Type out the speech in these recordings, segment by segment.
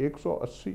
180।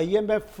IMF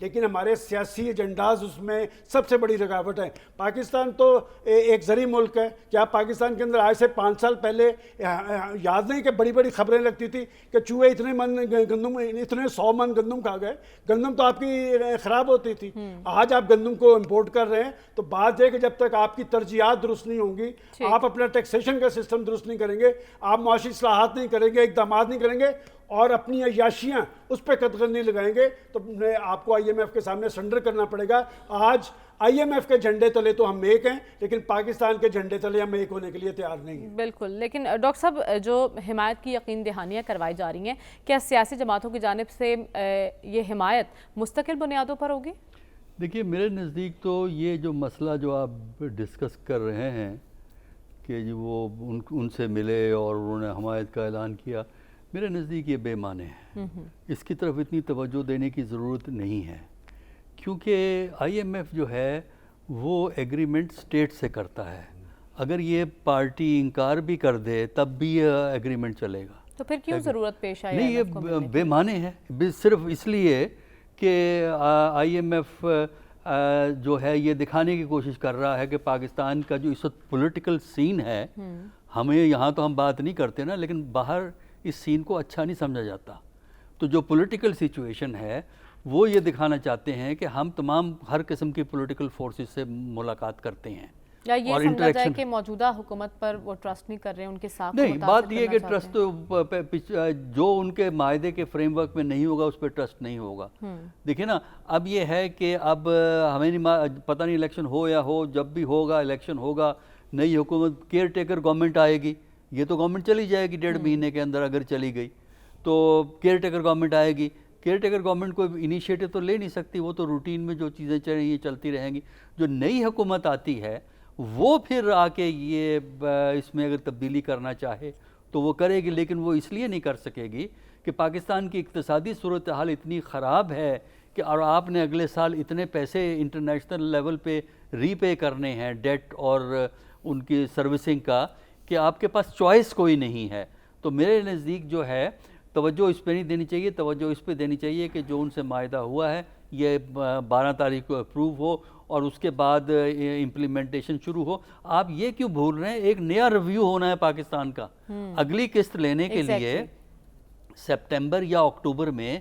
لیکن ہمارے سیاسی ایجنڈاز اس میں سب سے بڑی رکاوٹ ہے. پاکستان تو ایک زرعی ملک ہے. کیا پاکستان کے اندر آج سے 5 سال پہلے یاد نہیں کہ بڑی بڑی خبریں لگتی تھی کہ چوہے اتنے 100 من گندم کھا گئے؟ گندم تو آپ کی خراب ہوتی تھی. آج آپ گندم کو امپورٹ کر رہے ہیں. تو بات ہے کہ جب تک آپ کی ترجیحات درست نہیں ہوں گی, آپ اپنا ٹیکسیشن کا سسٹم درست نہیں کریں گے, آپ معاشی اصلاحات نہیں کریں گے, اقدامات نہیں کریں گے اور اپنی عیاشیاں اس پہ قدغن نہیں لگائیں گے, تو آپ کو IMF کے سامنے سرنڈر کرنا پڑے گا. آج IMF کے جھنڈے تلے تو ہم ایک ہیں, لیکن پاکستان کے جھنڈے تلے ہم ایک ہونے کے لیے تیار نہیں ہیں. بالکل. لیکن ڈاکٹر صاحب, جو حمایت کی یقین دہانیاں کروائی جا رہی ہیں, کیا سیاسی جماعتوں کی جانب سے یہ حمایت مستقل بنیادوں پر ہوگی؟ دیکھیے, میرے نزدیک تو یہ جو مسئلہ جو آپ ڈسکس کر رہے ہیں کہ وہ ان سے ملے اور انہوں نے حمایت کا اعلان کیا, میرے نزدیک یہ بے معنی ہے. اس کی طرف اتنی توجہ دینے کی ضرورت نہیں ہے, کیونکہ IMF جو ہے وہ ایگریمنٹ اسٹیٹ سے کرتا ہے. اگر یہ پارٹی انکار بھی کر دے تب بھی یہ ایگریمنٹ چلے گا. تو پھر کیوں ضرورت پیش آئی؟ نہیں, یہ بے معنی ہے صرف اس لیے کہ IMF جو ہے یہ دکھانے کی کوشش کر رہا ہے کہ پاکستان کا جو اس وقت پولیٹیکل سین ہے, ہمیں یہاں تو ہم بات نہیں کرتے نا, لیکن باہر اس سین کو اچھا نہیں سمجھا جاتا. تو جو پولیٹیکل سچویشن ہے وہ یہ دکھانا چاہتے ہیں کہ ہم تمام ہر قسم کی پولیٹیکل فورسز سے ملاقات کرتے ہیں, یا یہ سمجھا جائے کہ موجودہ حکومت پر وہ ٹرسٹ نہیں کر رہے, ان کے ساتھ نہیں. بات یہ کہ ٹرسٹ جو ان کے معاہدے کے فریم ورک میں نہیں ہوگا اس پہ ٹرسٹ نہیں ہوگا. دیکھیں نا, اب یہ ہے کہ اب ہمیں پتہ نہیں الیکشن ہو یا ہو, جب بھی ہوگا الیکشن ہوگا, نئی حکومت کیئر ٹیکر گورنمنٹ آئے گی. یہ تو گورنمنٹ چلی جائے گی 1.5 مہینے کے اندر, اگر چلی گئی تو کیئر ٹیکر گورنمنٹ آئے گی. کیئر ٹیکر گورنمنٹ کوئی انیشیٹو تو لے نہیں سکتی, وہ تو روٹین میں جو چیزیں چل رہی ہیں چلتی رہیں گی. جو نئی حکومت آتی ہے وہ پھر آ کے یہ اس میں اگر تبدیلی کرنا چاہے تو وہ کرے گی, لیکن وہ اس لیے نہیں کر سکے گی کہ پاکستان کی اقتصادی صورتحال اتنی خراب ہے کہ اور آپ نے اگلے سال اتنے پیسے انٹرنیشنل لیول پہ ری پے کرنے ہیں ڈیٹ اور ان کی سروسنگ کا, کہ آپ کے پاس چوائس کوئی نہیں ہے. تو میرے نزدیک جو ہے توجہ اس پہ نہیں دینی چاہیے, توجہ اس پہ دینی چاہیے کہ جو ان سے معاہدہ ہوا ہے یہ 12 تاریخ کو اپروو ہو اور اس کے بعد امپلیمنٹیشن شروع ہو. آپ یہ کیوں بھول رہے ہیں, ایک نیا ریویو ہونا ہے پاکستان کا. اگلی قسط لینے کے لیے سپٹمبر یا اکتوبر میں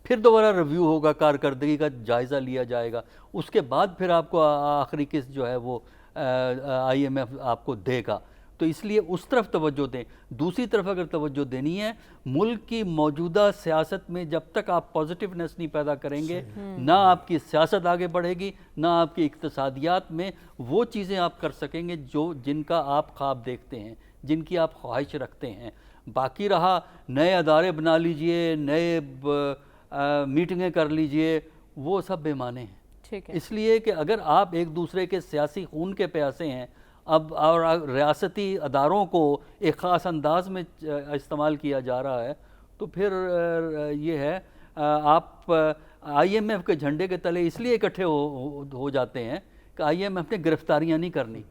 پھر دوبارہ ریویو ہوگا, کارکردگی کا جائزہ لیا جائے گا. اس کے بعد پھر آپ کو آخری قسط جو ہے وہ IMF آپ کو دے گا. تو اس لیے اس طرف توجہ دیں. دوسری طرف اگر توجہ دینی ہے, ملک کی موجودہ سیاست میں جب تک آپ پازیٹیونیس نہیں پیدا کریں گے, نہ آپ کی سیاست آگے بڑھے گی, نہ آپ کی اقتصادیات میں وہ چیزیں آپ کر سکیں گے جن کا آپ خواب دیکھتے ہیں, جن کی آپ خواہش رکھتے ہیں. باقی رہا نئے ادارے بنا لیجئے, نئے میٹنگیں کر لیجئے, وہ سب بے معنی ہیں. اس لیے کہ اگر آپ ایک دوسرے کے سیاسی خون کے پیاسے ہیں اب اور ریاستی اداروں کو ایک خاص انداز میں استعمال کیا جا رہا ہے, تو پھر یہ ہے آپ IMF کے جھنڈے کے تلے اس لیے اکٹھے ہو جاتے ہیں کہ IMF نے گرفتاریاں نہیں کرنی.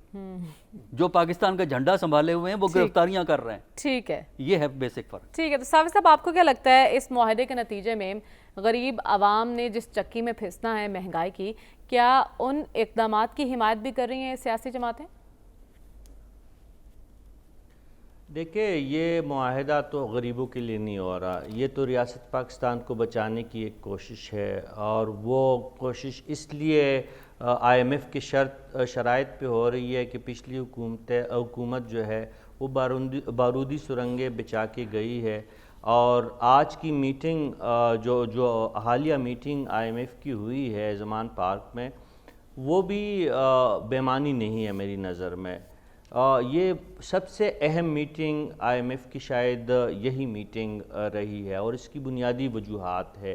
جو پاکستان کا جھنڈا سنبھالے ہوئے ہیں وہ گرفتاریاں کر رہے ہیں. ٹھیک ہے, یہ ہے بیسک فرق. ٹھیک ہے. تو صافی صاحب, آپ کو کیا لگتا ہے اس معاہدے کے نتیجے میں غریب عوام نے جس چکی میں پھنسنا ہے مہنگائی کی, کیا ان اقدامات کی حمایت بھی کر رہی ہیں سیاسی جماعتیں؟ دیکھیں, یہ معاہدہ تو غریبوں کے لیے نہیں ہو رہا, یہ تو ریاست پاکستان کو بچانے کی ایک کوشش ہے, اور وہ کوشش اس لیے IMF کی شرائط پہ ہو رہی ہے کہ پچھلی حکومت جو ہے وہ بارودی سرنگیں بچا کے گئی ہے, اور آج کی میٹنگ جو حالیہ میٹنگ IMF کی ہوئی ہے زمان پارک میں, وہ بھی بے معنی نہیں ہے میری نظر میں. یہ سب سے اہم میٹنگ IMF کی شاید یہی میٹنگ رہی ہے, اور اس کی بنیادی وجوہات ہے.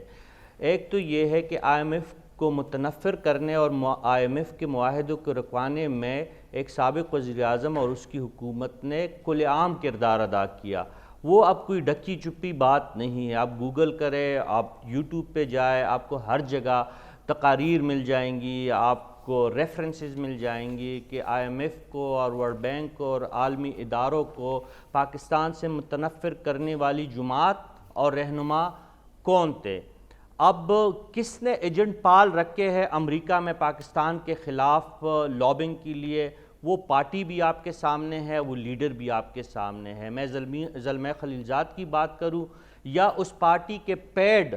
ایک تو یہ ہے کہ IMF کو متنفر کرنے اور IMF کے معاہدوں کو رکوانے میں ایک سابق وزیر اعظم اور اس کی حکومت نے کھلے عام کردار ادا کیا. وہ اب کوئی ڈکی چپی بات نہیں ہے. آپ گوگل کریں, آپ یوٹیوب پہ جائیں, آپ کو ہر جگہ تقاریر مل جائیں گی, آپ کو ریفرنسز مل جائیں گی کہ IMF کو اور ورلڈ بینک کو اور عالمی اداروں کو پاکستان سے متنفر کرنے والی جماعت اور رہنما کون تھے. اب کس نے ایجنٹ پال رکھے ہیں امریکہ میں پاکستان کے خلاف لابنگ کے لیے، وہ پارٹی بھی آپ کے سامنے ہے، وہ لیڈر بھی آپ کے سامنے ہے. میں زلمے خلیلزاد کی بات کروں یا اس پارٹی کے پیڈ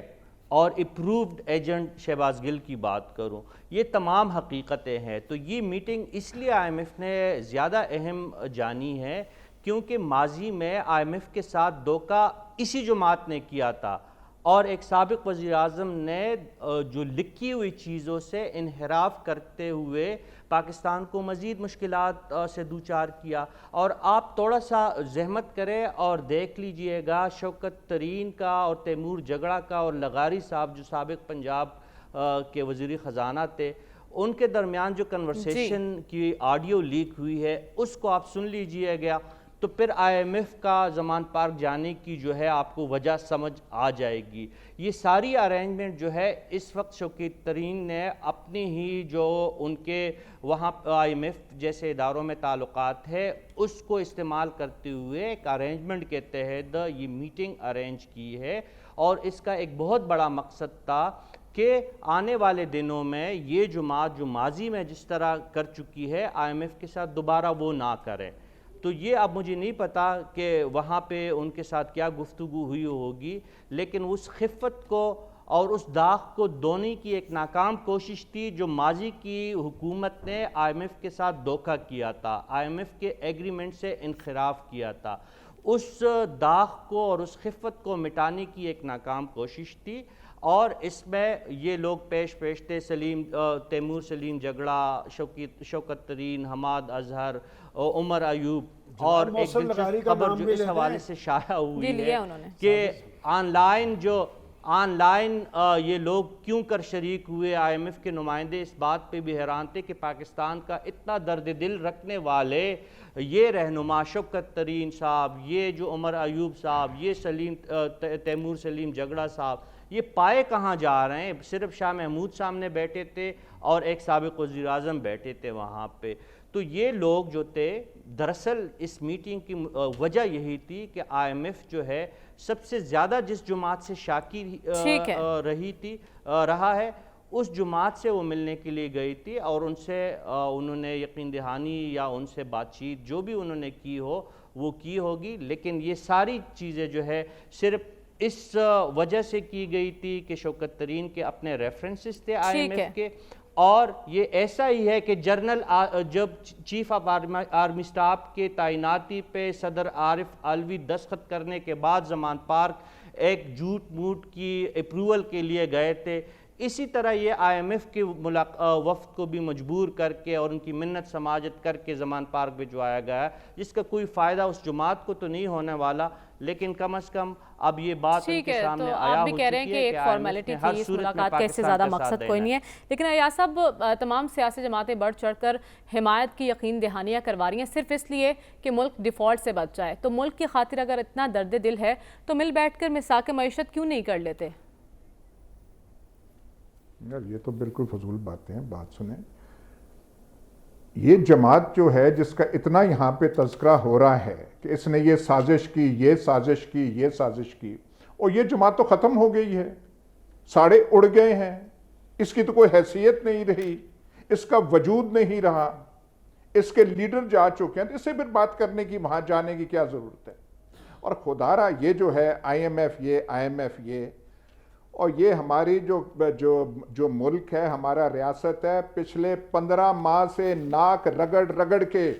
اور اپرووڈ ایجنٹ شہباز گل کی بات کروں، یہ تمام حقیقتیں ہیں. تو یہ میٹنگ اس لیے آئی ایم ایف نے زیادہ اہم جانی ہے کیونکہ ماضی میں آئی ایم ایف کے ساتھ دھوکہ اسی جماعت نے کیا تھا، اور ایک سابق وزیر اعظم نے جو لکھی ہوئی چیزوں سے انحراف کرتے ہوئے پاکستان کو مزید مشکلات سے دوچار کیا. اور آپ تھوڑا سا زحمت کریں اور دیکھ لیجئے گا شوکت ترین کا اور تیمور جگڑا کا اور لغاری صاحب جو سابق پنجاب کے وزیر خزانہ تھے، ان کے درمیان جو کنورسیشن کی آڈیو لیک ہوئی ہے اس کو آپ سن لیجئے گا تو پھر آئی ایم ایف کا زمان پارک جانے کی جو ہے آپ کو وجہ سمجھ آ جائے گی. یہ ساری ارینجمنٹ جو ہے اس وقت شوکت ترین نے اپنی ہی جو ان کے وہاں آئی ایم ایف جیسے اداروں میں تعلقات ہے اس کو استعمال کرتے ہوئے ایک ارینجمنٹ کے تحت یہ میٹنگ ارینج کی ہے. اور اس کا ایک بہت بڑا مقصد تھا کہ آنے والے دنوں میں یہ جماعت جو ماضی میں جس طرح کر چکی ہے آئی ایم ایف کے ساتھ دوبارہ وہ نہ کرے. تو یہ اب مجھے نہیں پتا کہ وہاں پہ ان کے ساتھ کیا گفتگو ہوئی ہوگی، لیکن اس خفت کو اور اس داغ کو دھونے کی ایک ناکام کوشش تھی جو ماضی کی حکومت نے آئی ایم ایف کے ساتھ دھوکہ کیا تھا، آئی ایم ایف کے ایگریمنٹ سے انحراف کیا تھا. اس داغ کو اور اس خفت کو مٹانے کی ایک ناکام کوشش تھی. اور اس میں یہ لوگ پیش تھے تیمور سلیم جگڑا، شوکت ترین، حماد اظہر، عمر ایوب، اور ایک دلچسپ خبر جو اس حوالے سے شائع ہوئی ہے کہ آن لائن یہ لوگ کیوں کر شریک ہوئے. آئی ایم ایف کے نمائندے اس بات پہ بھی حیران تھے کہ پاکستان کا اتنا درد دل رکھنے والے یہ رہنما شوکت ترین صاحب، یہ جو عمر ایوب صاحب، یہ تیمور سلیم جگڑا صاحب، یہ پائے کہاں جا رہے ہیں. صرف شاہ محمود سامنے بیٹھے تھے اور ایک سابق وزیر اعظم بیٹھے تھے وہاں پہ. تو یہ لوگ جو تھے دراصل اس میٹنگ کی وجہ یہی تھی کہ آئی ایم ایف جو ہے سب سے زیادہ جس جماعت سے شاکی رہا ہے اس جماعت سے وہ ملنے کے لیے گئی تھی، اور ان سے انہوں نے یقین دہانی یا ان سے بات چیت جو بھی انہوں نے کی ہو وہ کی ہوگی. لیکن یہ ساری چیزیں جو ہے صرف اس وجہ سے کی گئی تھی کہ شوکت ترین کے اپنے ریفرنسز تھے آئی ایم ایف کے. اور یہ ایسا ہی ہے کہ جنرل جب چیف آف آرمی سٹاف کے تعیناتی پہ صدر عارف علوی دستخط کرنے کے بعد زمان پارک ایک جھوٹ موٹ کی اپروول کے لیے گئے تھے، اسی طرح یہ آئی ایم ایف کے وفد کو بھی مجبور کر کے اور ان کی منت سماجت کر کے زمان پارک بھجوایا گیا، جس کا کوئی فائدہ اس جماعت کو تو نہیں ہونے والا، لیکن کم از کم اب یہ بات ان کے سامنے آیا ہو چکی ہے. آپ بھی کہہ رہے ہیں کہ ایک فارمیلٹی تھی، اس ملاقات کا اس سے زیادہ مقصد کوئی نہیں ہے. لیکن ایاز صاحب، تمام سیاسی جماعتیں بڑھ چڑھ کر حمایت کی یقین دہانیاں کروا رہی ہیں صرف اس لیے کہ ملک ڈیفالٹ سے بچ جائے. تو ملک کی خاطر اگر اتنا درد دل ہے تو مل بیٹھ کر مساق معیشت کیوں نہیں کر لیتے؟ یہ تو بالکل فضول باتیں ہیں. بات سنیں، یہ جماعت جو ہے جس کا اتنا یہاں پہ تذکرہ ہو رہا ہے کہ اس نے یہ سازش کی، یہ سازش کی، یہ سازش کی، اور یہ جماعت تو ختم ہو گئی ہے، ساڑے اڑ گئے ہیں، اس کی تو کوئی حیثیت نہیں رہی، اس کا وجود نہیں رہا، اس کے لیڈر جا چکے ہیں، تو اس سے پھر بات کرنے کی، وہاں جانے کی کیا ضرورت ہے؟ اور خدا را یہ جو ہے آئی ایم ایف یہ اور یہ ہماری جو ملک ہے، ہمارا ریاست ہے، پچھلے 15 ماہ سے ناک رگڑ کے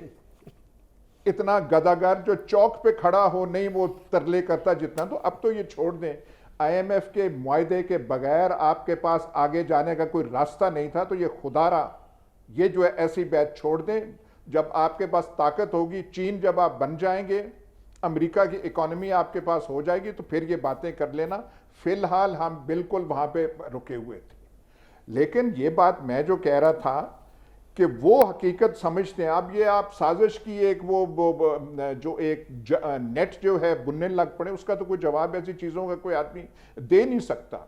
اتنا گداگر جو چوک پہ کھڑا ہو نہیں وہ ترلے کرتا جتنا. تو اب تو یہ چھوڑ دیں، آئی ایم ایف کے معاہدے کے بغیر آپ کے پاس آگے جانے کا کوئی راستہ نہیں تھا. تو یہ خدا را یہ جو ہے ایسی بات چھوڑ دیں. جب آپ کے پاس طاقت ہوگی، چین جب آپ بن جائیں گے، امریکہ کی اکانومی آپ کے پاس ہو جائے گی، تو پھر یہ باتیں کر لینا. فی الحال ہم بالکل وہاں پہ رکے ہوئے تھے. لیکن یہ بات میں جو کہہ رہا تھا کہ وہ حقیقت سمجھتے ہیں. اب یہ آپ سازش کی ایک جو ایک نیٹ جو ہے بننے لگ پڑے، اس کا تو کوئی جواب ایسی چیزوں کا کوئی آدمی دے نہیں سکتا.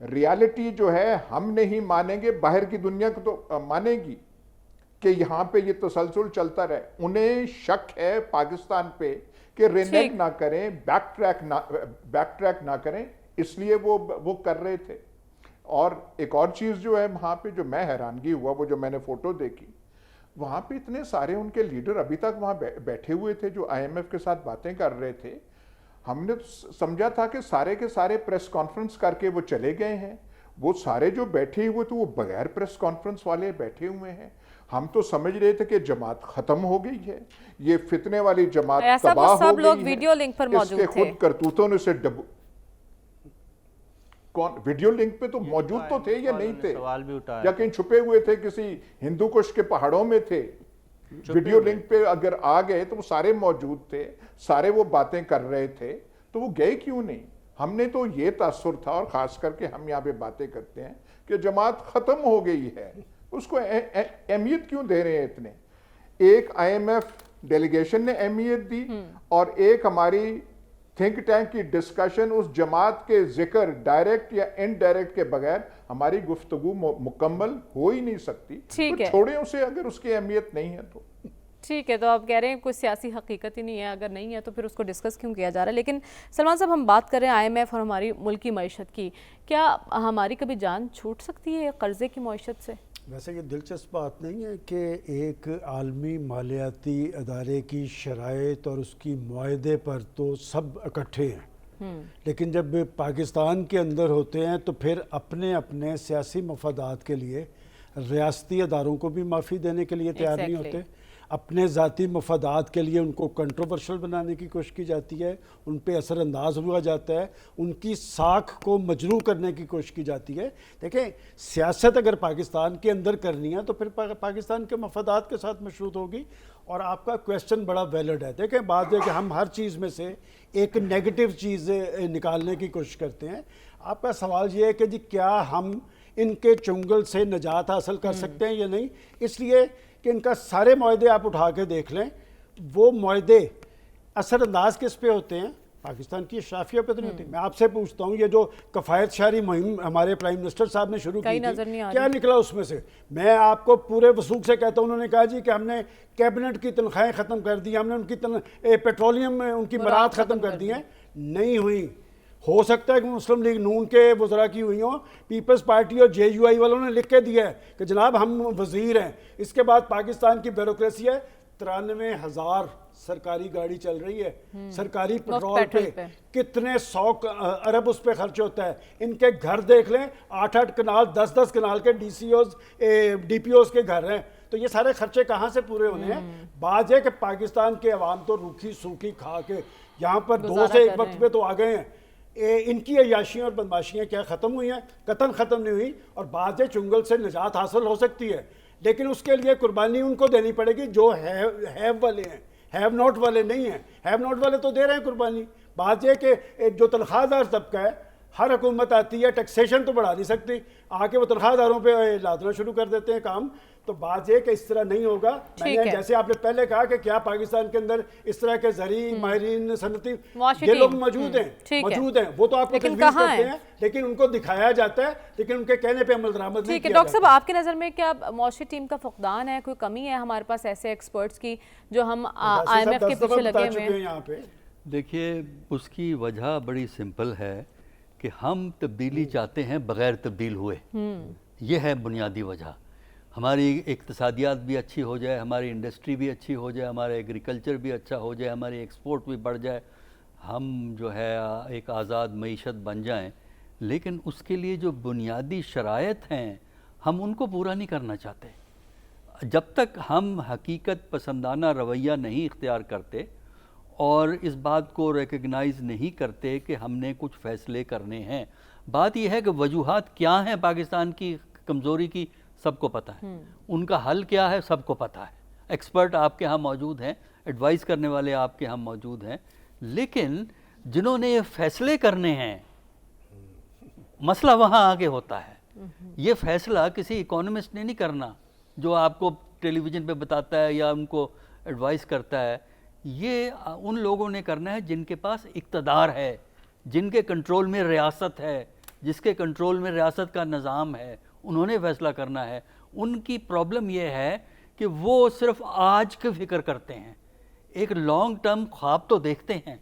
ریالٹی جو ہے ہم نہیں مانیں گے، باہر کی دنیا کو تو مانے گی کہ یہاں پہ یہ تسلسل چلتا رہے. انہیں شک ہے پاکستان پہ کہ رینیگ نہ کریں، بیک ٹریک نہ کریں، اس لیے وہ کر رہے تھے. اور ایک اور چیز جو ہے وہاں پہ جو میں حیرانگی ہوا، وہ جو میں نے فوٹو دیکھی، وہاں پہ اتنے سارے ان کے لیڈر ابھی تک وہاں بیٹھے ہوئے تھے جو آئی ایم ایف کے ساتھ باتیں کر رہے تھے. ہم نے سمجھا تھا کہ سارے کے سارے پریس کانفرنس کر کے وہ چلے گئے ہیں. وہ سارے جو بیٹھے ہوئے تھے وہ بغیر پریس کانفرنس والے بیٹھے ہوئے ہیں. ہم تو سمجھ رہے تھے کہ جماعت ختم ہو گئی ہے، یہ فتنے والی جماعت تباہ ہو سب لوگ گئی ویڈیو لنک پر ہے. اس موجود کے تھے. خود کرتوتوں نے سے ویڈیو لنک پہ تو موجود تو تھے یا نہیں تھے، سوال بھی اٹھایا یا کہیں چھپے ہوئے تھے کسی ہندو کش کے پہاڑوں میں تھے. ویڈیو لنک پہ اگر آ گئے تو وہ سارے موجود تھے، سارے وہ باتیں کر رہے تھے، تو وہ گئے کیوں نہیں؟ ہم نے تو یہ تاثر تھا، اور خاص کر کے ہم یہاں پہ باتیں کرتے ہیں کہ جماعت ختم ہو گئی ہے، اس کو اہمیت کیوں دے رہے ہیں اتنے؟ ایک آئی ایم ایف ڈیلیگیشن نے اہمیت دی، اور ایک ہماری تھنک ٹینک کی ڈسکشن اس جماعت کے ذکر ڈائریکٹ یا انڈائریکٹ کے بغیر ہماری گفتگو مکمل ہو ہی نہیں سکتی. ٹھیک ہے، چھوڑیں اسے اگر اس کی اہمیت نہیں ہے تو. ٹھیک ہے. تو آپ کہہ رہے ہیں کوئی سیاسی حقیقت ہی نہیں ہے، اگر نہیں ہے تو پھر اس کو ڈسکس کیوں کیا جا رہا ہے؟ لیکن سلمان صاحب، ہم بات کر رہے ہیں آئی ایم ایف اور ہماری ملکی معیشت کی. کیا ہماری کبھی جان چھوٹ سکتی ہے قرضے کی معیشت سے؟ ویسے یہ دلچسپ بات نہیں ہے کہ ایک عالمی مالیاتی ادارے کی شرائط اور اس کی معاہدے پر تو سب اکٹھے ہیں، لیکن جب پاکستان کے اندر ہوتے ہیں تو پھر اپنے اپنے سیاسی مفادات کے لیے ریاستی اداروں کو بھی معافی دینے کے لیے تیار نہیں ہوتے. اپنے ذاتی مفادات کے لیے ان کو کنٹروورشل بنانے کی کوشش کی جاتی ہے، ان پہ اثر انداز ہوا جاتا ہے، ان کی ساکھ کو مجروح کرنے کی کوشش کی جاتی ہے. دیکھیں، سیاست اگر پاکستان کے اندر کرنی ہے تو پھر پاکستان کے مفادات کے ساتھ مشروط ہوگی. اور آپ کا کویسچن بڑا ویلڈ ہے. دیکھیں، بات ہے کہ ہم ہر چیز میں سے ایک نیگیٹو چیز نکالنے کی کوشش کرتے ہیں. آپ کا سوال یہ ہے کہ جی کیا ہم ان کے چنگل سے نجات حاصل کر سکتے ہیں یا نہیں؟ اس لیے کہ ان کا سارے معاہدے آپ اٹھا کے دیکھ لیں، وہ معاہدے اثر انداز کس پہ ہوتے ہیں؟ پاکستان کی اشرافیہ پہ تو نہیں ہوتی. میں آپ سے پوچھتا ہوں، یہ جو کفایت شعری مہم ہمارے پرائم منسٹر صاحب نے شروع کی تھی، کیا نکلا اس میں سے؟ میں آپ کو پورے وثوق سے کہتا ہوں، انہوں نے کہا جی کہ ہم نے کیبنٹ کی تنخواہیں ختم کر دی، ہم نے ان کی پیٹرولیم میں ان کی مراعات ختم کر دی ہیں. نہیں ہوئی. ہو سکتا ہے کہ مسلم لیگ نون کے وزراء کی ہوئی ہوں، پیپلز پارٹی اور جے یو آئی والوں نے لکھ کے دیا ہے کہ جناب ہم وزیر ہیں. اس کے بعد پاکستان کی بیوروکریسی ہے. 93,000 سرکاری گاڑی چل رہی ہے، سرکاری پیٹرول پہ کتنے 100 ارب اس پہ خرچ ہوتا ہے. ان کے گھر دیکھ لیں، 8-8 کنال 10-10 کنال کے ڈی پی اوز کے گھر ہیں. تو یہ سارے خرچے کہاں سے پورے ہونے ہیں؟ بات ہے کہ پاکستان کے عوام تو روکھی سوکھی کھا کے یہاں پر 2 سے 1 وقت پہ تو آ گئے ہیں. ان کی عیاشیاں اور بدماشیاں کیا ختم ہوئی ہیں؟ قطعاً ختم نہیں ہوئی. اور بعض چنگل سے نجات حاصل ہو سکتی ہے، لیکن اس کے لیے قربانی ان کو دینی پڑے گی جو ہیو والے ہیں، ہیو ناٹ والے نہیں ہیں. ہیو ناٹ والے تو دے رہے ہیں قربانی. بات یہ کہ جو تنخواہ دار طبقہ ہے، ہر حکومت آتی ہے، ٹیکسیشن تو بڑھا نہیں سکتی، آ کے وہ تنخواہ داروں پہ لادنا شروع کر دیتے ہیں کام. تو بات یہ کہ اس طرح نہیں ہوگا. میں نے جیسے آپ نے پہلے کہا کہ کیا پاکستان کے اندر اس طرح کے زرعی ماہرین صنعتی یہ لوگ موجود ہیں، وہ تو آپ کو تجویز کرتے ہیں، لیکن ان کو دکھایا جاتا ہے، لیکن ان کے کہنے پہ عمل درآمد نہیں کیا جاتا. ڈاکٹر صاحب، آپ کی نظر میں کیا معاشی ٹیم کا فقدان ہے؟ کوئی کمی ہے ہمارے پاس ایسے ایکسپرٹس کی جو ہم آئی ایم ایف کے پیچھے لگے ہوئے ہیں یہاں پہ؟ دیکھیے، اس کی وجہ بڑی سمپل ہے کہ ہم تبدیلی چاہتے ہیں بغیر تبدیل ہوئے. یہ ہے بنیادی وجہ. ہماری اقتصادیات بھی اچھی ہو جائے، ہماری انڈسٹری بھی اچھی ہو جائے، ہمارا ایگریکلچر بھی اچھا ہو جائے، ہماری ایکسپورٹ بھی بڑھ جائے، ہم جو ہے ایک آزاد معیشت بن جائیں، لیکن اس کے لیے جو بنیادی شرائط ہیں ہم ان کو پورا نہیں کرنا چاہتے. جب تک ہم حقیقت پسندانہ رویہ نہیں اختیار کرتے اور اس بات کو ریکگنائز نہیں کرتے کہ ہم نے کچھ فیصلے کرنے ہیں. بات یہ ہے کہ وجوہات کیا ہیں پاکستان کی کمزوری کی، سب کو پتہ ہے. ان کا حل کیا ہے، سب کو پتہ ہے. ایکسپرٹ آپ کے ہاں موجود ہیں، ایڈوائز کرنے والے آپ کے ہاں موجود ہیں، لیکن جنہوں نے یہ فیصلے کرنے ہیں، مسئلہ وہاں آگے ہوتا ہے. یہ فیصلہ کسی اکانومسٹ نے نہیں کرنا جو آپ کو ٹیلی ویژن پہ بتاتا ہے یا ان کو ایڈوائز کرتا ہے. یہ ان لوگوں نے کرنا ہے جن کے پاس اقتدار ہے، جن کے کنٹرول میں ریاست ہے، جس کے کنٹرول میں ریاست کا نظام ہے. انہوں نے فیصلہ کرنا ہے. ان کی پرابلم یہ ہے کہ وہ صرف آج کی فکر کرتے ہیں. ایک لانگ ٹرم خواب تو دیکھتے ہیں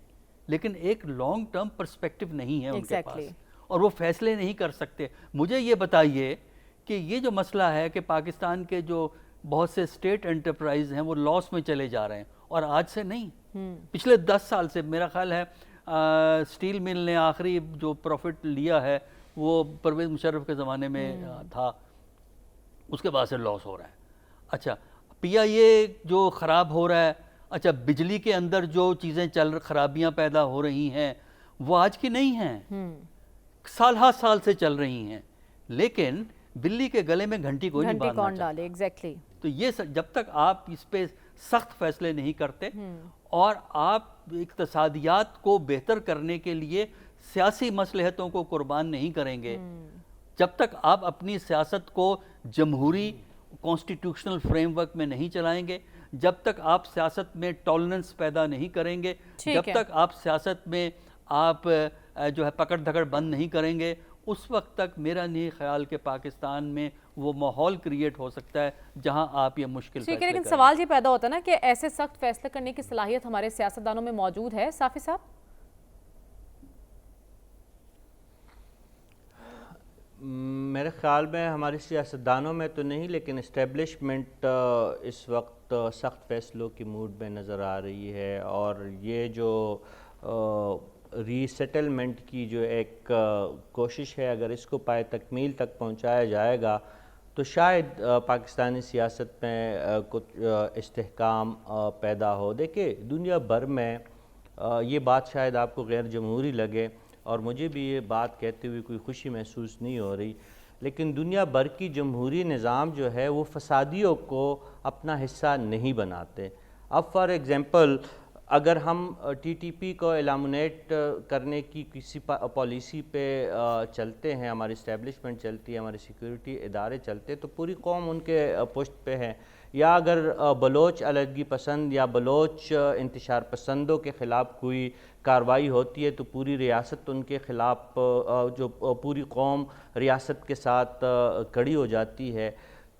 لیکن ایک لانگ ٹرم پرسپیکٹو نہیں ہے ان کے پاس. اور وہ فیصلے نہیں کر سکتے. مجھے یہ بتائیے کہ یہ جو مسئلہ ہے کہ پاکستان کے جو بہت سے اسٹیٹ انٹرپرائز ہیں وہ لاس میں چلے جا رہے ہیں، اور آج سے نہیں، پچھلے 10 سال سے. میرا خیال ہے اسٹیل مل نے آخری جو پروفٹ لیا ہے وہ پرویز مشرف کے زمانے میں تھا، اس کے بعد سے لاس ہو رہا ہے. اچھا پی آئی اے جو خراب ہو رہا ہے، اچھا بجلی کے اندر جو چیزیں خرابیاں پیدا ہو رہی ہیں وہ آج کی نہیں ہیں، سال ہا سال سے چل رہی ہیں، لیکن بلی کے گلے میں گھنٹی کوئی نہیں باندھنا چاہتا. ڈالے ایگزیکٹلی. تو یہ جب تک آپ اس پہ سخت فیصلے نہیں کرتے اور آپ اقتصادیات کو بہتر کرنے کے لیے سیاسی مصلحتوں کو قربان نہیں کریں گے، جب تک آپ اپنی سیاست کو جمہوری کانسٹیٹیوشنل فریم ورک میں نہیں چلائیں گے، جب تک آپ سیاست میں ٹالرنس پیدا نہیں کریں گے، جب تک آپ سیاست میں آپ جو ہے پکڑ دھکڑ بند نہیں کریں گے، اس وقت تک میرا نہیں خیال کہ پاکستان میں وہ ماحول کریٹ ہو سکتا ہے جہاں آپ یہ مشکل فیصلے کریں. لیکن سوال یہ پیدا ہوتا ہے نا کہ ایسے سخت فیصلے کرنے کی صلاحیت ہمارے سیاستدانوں میں موجود ہے صافی صاحب؟ میرے خیال میں ہمارے سیاستدانوں میں تو نہیں، لیکن اسٹیبلشمنٹ اس وقت سخت فیصلوں کی موڈ میں نظر آ رہی ہے، اور یہ جو ری سیٹلمنٹ کی جو ایک کوشش ہے، اگر اس کو پائے تکمیل تک پہنچایا جائے گا تو شاید پاکستانی سیاست میں کچھ استحکام پیدا ہو. دیکھیں دنیا بھر میں یہ بات شاید آپ کو غیر جمہوری لگے اور مجھے بھی یہ بات کہتے ہوئے کوئی خوشی محسوس نہیں ہو رہی، لیکن دنیا بھر کی جمہوری نظام جو ہے وہ فسادیوں کو اپنا حصہ نہیں بناتے. اب فار ایگزامپل اگر ہم ٹی ٹی پی کو ایلامنیٹ کرنے کی کسی پالیسی پہ چلتے ہیں، ہماری اسٹیبلشمنٹ چلتی ہے، ہمارے سیکیورٹی ادارے چلتے ہیں، تو پوری قوم ان کے پشت پہ ہے. یا اگر بلوچ علیحدگی پسند یا بلوچ انتشار پسندوں کے خلاف کوئی کارروائی ہوتی ہے تو پوری ریاست ان کے خلاف جو پوری قوم ریاست کے ساتھ کھڑی ہو جاتی ہے.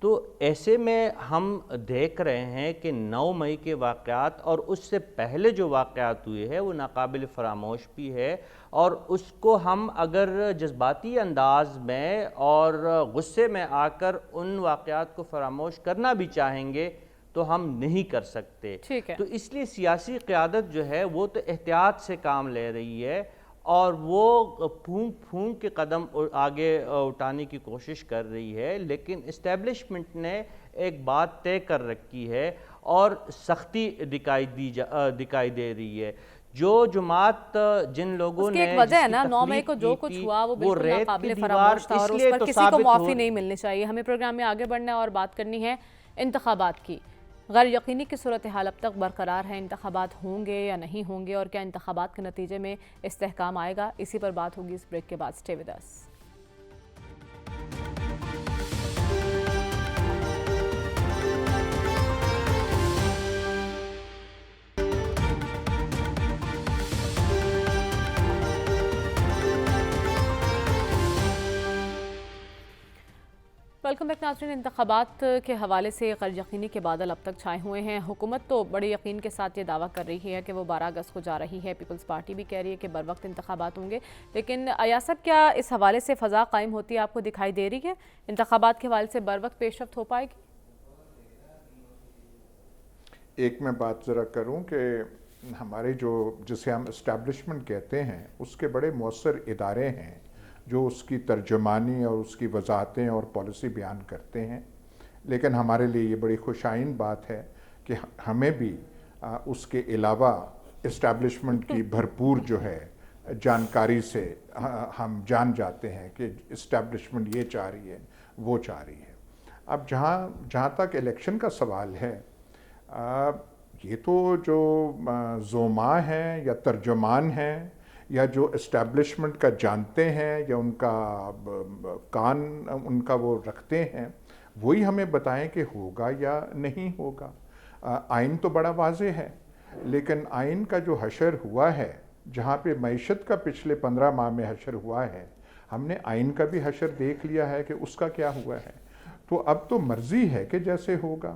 تو ایسے میں ہم دیکھ رہے ہیں کہ 9 مئی کے واقعات اور اس سے پہلے جو واقعات ہوئے ہیں وہ ناقابل فراموش بھی ہے، اور اس کو ہم اگر جذباتی انداز میں اور غصے میں آ کر ان واقعات کو فراموش کرنا بھی چاہیں گے تو ہم نہیں کر سکتے. تو اس لیے سیاسی قیادت جو ہے وہ تو احتیاط سے کام لے رہی ہے اور وہ پھونک پھونک کے قدم آگے اٹھانے کی کوشش کر رہی ہے، لیکن اسٹیبلشمنٹ نے ایک بات طے کر رکھی ہے اور سختی دکھائی دے رہی ہے. جو جماعت جن لوگوں نے ایک وجہ ہے نا 9 مئی کو جو کچھ ہوا وہ بالکل ناقابل فراموش تھا اور اس پر کسی کو معافی نہیں ملنی چاہیے. ہمیں پروگرام میں آگے بڑھنا ہے اور بات کرنی ہے انتخابات کی. غیر یقینی کی صورتحال اب تک برقرار ہے، انتخابات ہوں گے یا نہیں ہوں گے اور کیا انتخابات کے نتیجے میں استحکام آئے گا، اسی پر بات ہوگی اس بریک کے بعد. Stay with us. Welcome back ناظرین. انتخابات کے حوالے سے غیر یقینی کے بادل اب تک چھائے ہوئے ہیں. حکومت تو بڑے یقین کے ساتھ یہ دعویٰ کر رہی ہے کہ وہ 12 اگست کو جا رہی ہے. پیپلز پارٹی بھی کہہ رہی ہے کہ بر وقت انتخابات ہوں گے. لیکن ایاسب کیا اس حوالے سے فضا قائم ہوتی ہے آپ کو دکھائی دے رہی ہے؟ انتخابات کے حوالے سے بر وقت پیش رفت ہو پائے گی؟ ایک میں بات ذرا کروں کہ ہمارے جسے ہم اسٹیبلشمنٹ کہتے ہیں اس کے بڑے مؤثر ادارے ہیں جو اس کی ترجمانی اور اس کی وضاحتیں اور پالیسی بیان کرتے ہیں. لیکن ہمارے لیے یہ بڑی خوشائن بات ہے کہ ہمیں بھی اس کے علاوہ اسٹیبلشمنٹ کی بھرپور جو ہے جانکاری سے ہم جان جاتے ہیں کہ اسٹیبلشمنٹ یہ چاہ رہی ہے وہ چاہ رہی ہے. اب جہاں تک الیکشن کا سوال ہے، یہ تو جو زعماء ہیں یا ترجمان ہیں یا جو اسٹیبلشمنٹ کا جانتے ہیں یا ان کا کان ان کا وہ رکھتے ہیں وہی ہمیں بتائیں کہ ہوگا یا نہیں ہوگا. آئین تو بڑا واضح ہے، لیکن آئین کا جو حشر ہوا ہے، جہاں پہ معیشت کا پچھلے 15 ماہ میں حشر ہوا ہے، ہم نے آئین کا بھی حشر دیکھ لیا ہے کہ اس کا کیا ہوا ہے. تو اب تو مرضی ہے کہ جیسے ہوگا.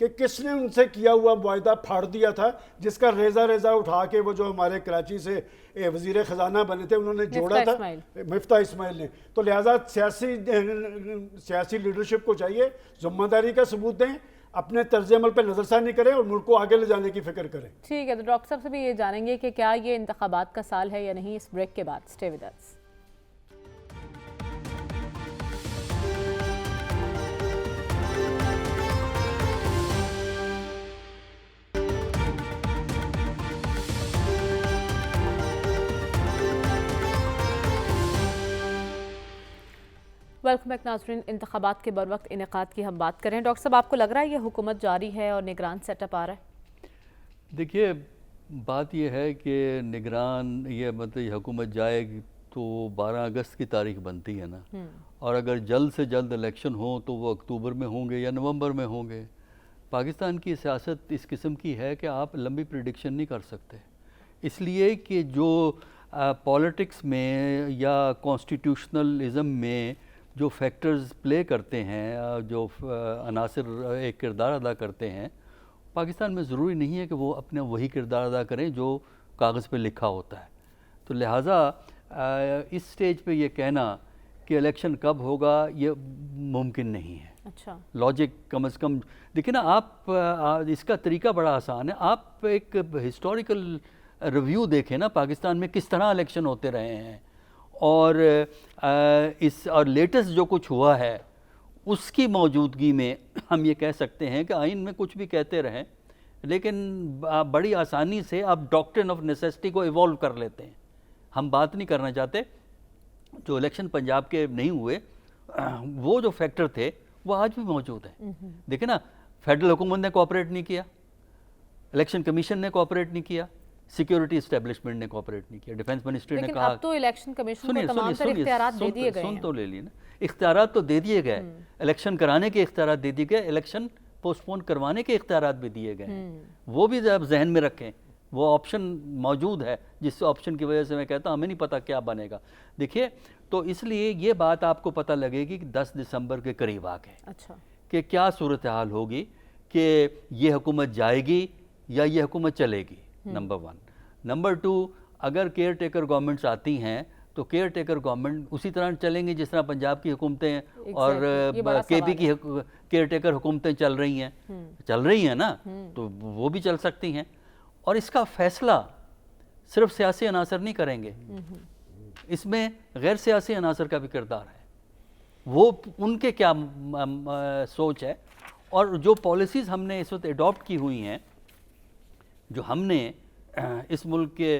کہ کس نے ان سے کیا ہوا معاہدہ پھاڑ دیا تھا، جس کا ریزہ ریزہ اٹھا کے وہ جو ہمارے کراچی سے وزیر خزانہ بنے تھے انہوں نے جوڑا تھا، مفتاح اسماعیل نے. تو لہٰذا سیاسی لیڈرشپ کو چاہیے ذمہ داری کا ثبوت دیں، اپنے طرز عمل پہ نظر ثانی کریں اور ملک کو آگے لے جانے کی فکر کریں. ٹھیک ہے، تو ڈاکٹر صاحب سے بھی یہ جانیں گے کہ کیا یہ انتخابات کا سال ہے یا نہیں، اس بریک کے بعد. Stay with us. Welcome back ناظرین. انتخابات کے بروقت انعقاد کی ہم بات کریں. ڈاکٹر صاحب آپ کو لگ رہا ہے یہ حکومت جاری ہے اور نگران سیٹ اپ آ رہا ہے؟ دیکھیے بات یہ ہے کہ نگران یہ مطلب یہ حکومت جائے گی تو 12 اگست کی تاریخ بنتی ہے نا، اور اگر جلد سے جلد الیکشن ہوں تو وہ اکتوبر میں ہوں گے یا نومبر میں ہوں گے. پاکستان کی سیاست اس قسم کی ہے کہ آپ لمبی پریڈکشن نہیں کر سکتے، اس لیے کہ جو پولیٹکس میں یا کانسٹیٹیوشنلزم میں جو فیکٹرز پلے کرتے ہیں، جو عناصر ایک کردار ادا کرتے ہیں، پاکستان میں ضروری نہیں ہے کہ وہ اپنا وہی کردار ادا کریں جو کاغذ پہ لکھا ہوتا ہے. تو لہٰذا اس سٹیج پہ یہ کہنا کہ الیکشن کب ہوگا یہ ممکن نہیں ہے. اچھا، لاجک کم از کم دیکھیں نا آپ، اس کا طریقہ بڑا آسان ہے. آپ ایک ہسٹوریکل ریویو دیکھیں نا پاکستان میں کس طرح الیکشن ہوتے رہے ہیں، اور اور لیٹسٹ جو کچھ ہوا ہے اس کی موجودگی میں ہم یہ کہہ سکتے ہیں کہ آئین میں کچھ بھی کہتے رہیں لیکن بڑی آسانی سے آپ ڈاکٹرن آف نیسیسٹی کو ایوالو کر لیتے ہیں. ہم بات نہیں کرنا چاہتے جو الیکشن پنجاب کے نہیں ہوئے، وہ جو فیکٹر تھے وہ آج بھی موجود ہیں. دیکھیں نا، فیڈرل حکومت نے کوآپریٹ نہیں کیا، الیکشن کمیشن نے کوآپریٹ نہیں کیا، سیکیورٹی اسٹیبلشمنٹ نے کوآپریٹ نہیں کیا، ڈیفنس منسٹری نے لیکن کہا. اب تو الیکشن کمیشن کو تمام تر اختیارات دے دیے گئے ہیں. سن تو لے لیے نا، اختیارات تو دے دیے گئے، الیکشن کرانے کے اختیارات دے دیے گئے، الیکشن پوسٹ پون کروانے کے اختیارات بھی دیے گئے ہیں. وہ بھی اب ذہن میں رکھیں، وہ آپشن موجود ہے، جس آپشن کی وجہ سے میں کہتا ہوں ہمیں نہیں پتہ کیا بنے گا. دیکھیے تو اس لیے یہ بات آپ کو پتہ لگے گی کہ 10 دسمبر کے قریب آ گئے اچھا کہ کیا صورتحال ہوگی، کہ یہ حکومت جائے گی یا یہ حکومت چلے گی. نمبر 1. نمبر 2، اگر کیئر ٹیکر گورنمنٹس آتی ہیں تو کیئر ٹیکر گورنمنٹ اسی طرح چلیں گی جس طرح پنجاب کی حکومتیں اور کے پی کی کیئر ٹیکر حکومتیں چل رہی ہیں نا، تو وہ بھی چل سکتی ہیں. اور اس کا فیصلہ صرف سیاسی عناصر نہیں کریں گے، اس میں غیر سیاسی عناصر کا بھی کردار ہے. وہ ان کے کیا سوچ ہے، اور جو پالیسیز ہم نے اس وقت اڈاپٹ کی ہوئی ہیں، جو ہم نے اس ملک کے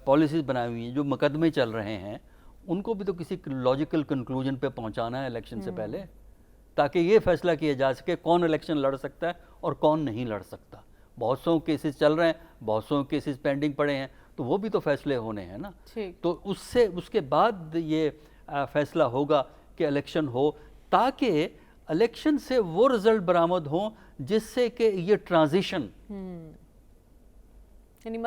پالیسیز بنائی ہوئی ہیں، جو مقدمے چل رہے ہیں، ان کو بھی تو کسی لاجیکل کنکلوژن پہ پہنچانا ہے الیکشن سے پہلے، تاکہ یہ فیصلہ کیا جا سکے کون الیکشن لڑ سکتا ہے اور کون نہیں لڑ سکتا. بہت سو کیسز چل رہے ہیں، بہت سو کیسز پینڈنگ پڑے ہیں، تو وہ بھی تو فیصلے ہونے ہیں نا. تو اس کے بعد یہ فیصلہ ہوگا کہ الیکشن ہو، تاکہ الیکشن سے وہ رزلٹ برآمد ہوں جس سے کہ یہ ٹرانزیشن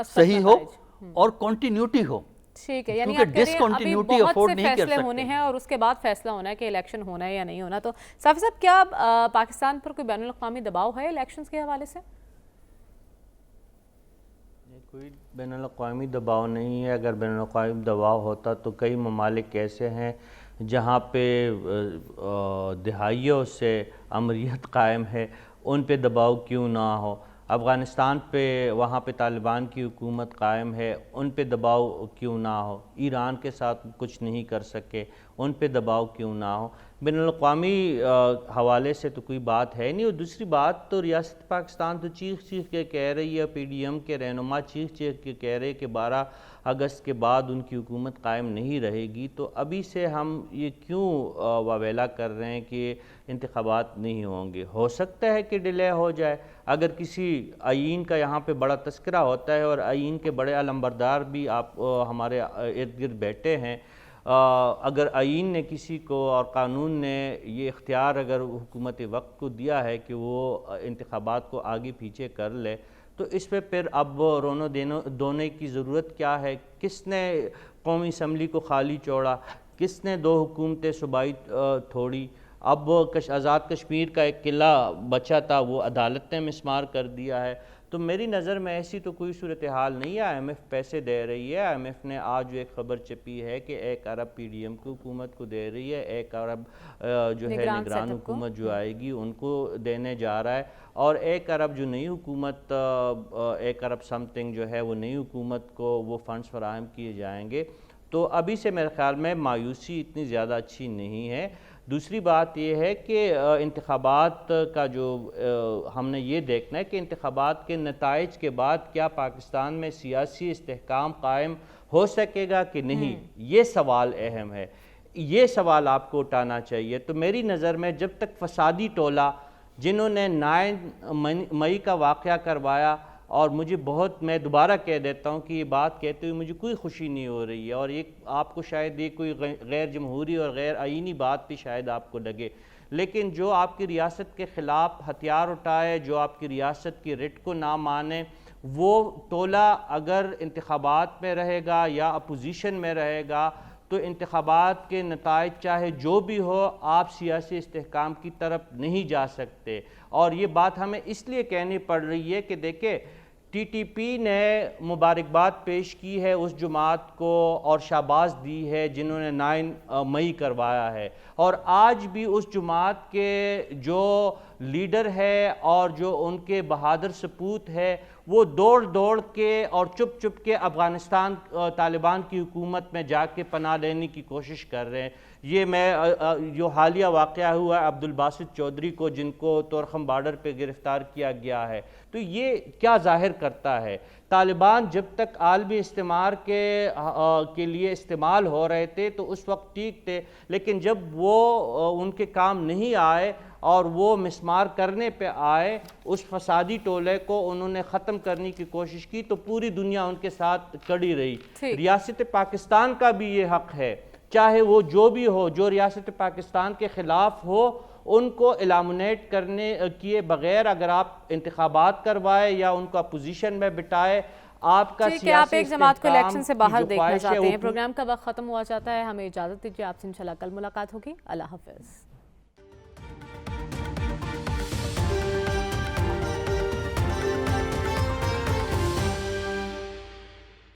صحیح ہو اور کنٹینیوٹی ہو. ٹھیک ہے، یعنی کیونکہ ڈسکنٹینیوٹی افورڈ نہیں کر فیصلے ہونے ہیں اور اس کے بعد فیصلہ ہونا ہے کہ الیکشن ہونا ہے یا نہیں ہونا. تو صافی صاحب، کیا پاکستان پر کوئی بین الاقوامی دباؤ ہے الیکشنز کے حوالے سے؟ کوئی بین الاقوامی دباؤ نہیں ہے. اگر بین الاقوامی دباؤ ہوتا تو کئی ممالک ایسے ہیں جہاں پہ دہائیوں سے امریت قائم ہے، ان پہ دباؤ کیوں نہ ہو. افغانستان پہ وہاں پہ طالبان کی حکومت قائم ہے، ان پہ دباؤ کیوں نہ ہو. ایران کے ساتھ کچھ نہیں کر سکے، ان پہ دباؤ کیوں نہ ہو. بین الاقوامی حوالے سے تو کوئی بات ہے نہیں. اور دوسری بات تو ریاست پاکستان تو چیخ کے کہہ رہی ہے، پی ڈی ایم کے رہنما چیخ کے کہہ رہے کہ 12 اگست کے بعد ان کی حکومت قائم نہیں رہے گی. تو ابھی سے ہم یہ کیوں واویلا کر رہے ہیں کہ انتخابات نہیں ہوں گے؟ ہو سکتا ہے کہ ڈیلے ہو جائے. اگر کسی آئین کا یہاں پہ بڑا تذکرہ ہوتا ہے اور آئین کے بڑے علمبردار بھی آپ ہمارے ارد گرد بیٹھے ہیں، اگر آئین نے کسی کو اور قانون نے یہ اختیار اگر حکومت وقت کو دیا ہے کہ وہ انتخابات کو آگے پیچھے کر لے، تو اس پہ پھر اب رونے دھونے کی ضرورت کیا ہے؟ کس نے قومی اسمبلی کو خالی چھوڑا؟ کس نے 2 حکومتیں صوبائی تھوڑی؟ اب آزاد کشمیر کا ایک قلعہ بچا تھا وہ عدالت نے مسمار کر دیا ہے. تو میری نظر میں ایسی تو کوئی صورتحال نہیں ہے. آئی ایم ایف پیسے دے رہی ہے. آئی ایم ایف نے آج جو ایک خبر چھپی ہے کہ 1 ارب پی ڈی ایم کی حکومت کو دے رہی ہے, 1 ارب جو ہے نگران حکومت جو آئے گی ان کو دینے جا رہا ہے, اور 1 ارب جو نئی حکومت 1 ارب سم تھنگ جو ہے وہ نئی حکومت کو وہ فنڈز فراہم کیے جائیں گے. تو ابھی سے میرے خیال میں مایوسی اتنی زیادہ اچھی نہیں ہے. دوسری بات یہ ہے کہ انتخابات کا جو ہم نے یہ دیکھنا ہے کہ انتخابات کے نتائج کے بعد کیا پاکستان میں سیاسی استحکام قائم ہو سکے گا کہ نہیں, یہ سوال اہم ہے. یہ سوال آپ کو اٹھانا چاہیے. تو میری نظر میں جب تک فسادی ٹولہ جنہوں نے 9 مئی کا واقعہ کروایا, اور مجھے میں دوبارہ کہہ دیتا ہوں کہ یہ بات کہتے ہوئے مجھے کوئی خوشی نہیں ہو رہی ہے, اور آپ کو شاید یہ کوئی غیر جمہوری اور غیر آئینی بات بھی شاید آپ کو لگے, لیکن جو آپ کی ریاست کے خلاف ہتھیار اٹھائے, جو آپ کی ریاست کی رٹ کو نہ مانے, وہ ٹولہ اگر انتخابات میں رہے گا یا اپوزیشن میں رہے گا تو انتخابات کے نتائج چاہے جو بھی ہو آپ سیاسی استحکام کی طرف نہیں جا سکتے. اور یہ بات ہمیں اس لیے کہنی پڑ رہی ہے کہ دیکھیں ٹی ٹی پی نے مبارکباد پیش کی ہے اس جماعت کو اور شاباش دی ہے جنہوں نے 9 مئی کروایا ہے, اور آج بھی اس جماعت کے جو لیڈر ہے اور جو ان کے بہادر سپوت ہے وہ دوڑ کے اور چپ کے افغانستان طالبان کی حکومت میں جا کے پناہ لینے کی کوشش کر رہے ہیں. یہ جو حالیہ واقعہ ہوا ہے عبدالباسط چودھری کو, جن کو طورخم بارڈر پہ گرفتار کیا گیا ہے, تو یہ کیا ظاہر کرتا ہے؟ طالبان جب تک عالمی استعمار کے لیے استعمال ہو رہے تھے تو اس وقت ٹھیک تھے, لیکن جب وہ ان کے کام نہیں آئے اور وہ مسمار کرنے پہ آئے, اس فسادی ٹولے کو انہوں نے ختم کرنے کی کوشش کی, تو پوری دنیا ان کے ساتھ کڑی رہی. ریاست پاکستان کا بھی یہ حق ہے, چاہے وہ جو بھی ہو, جو ریاست پاکستان کے خلاف ہو ان کو ایلامنیٹ کرنے کیے بغیر اگر آپ انتخابات کروائے یا ان کو اپوزیشن میں بٹھائے, آپ کا سیاسی آپ ایک جماعت کو الیکشن سے باہر دیکھنا چاہتے ہیں. وہ پروگرام کا وقت ختم ہوا چاہتا ہے, ہمیں اجازت دیجیے, آپ سے انشاءاللہ کل ملاقات ہوگی. اللہ حافظ.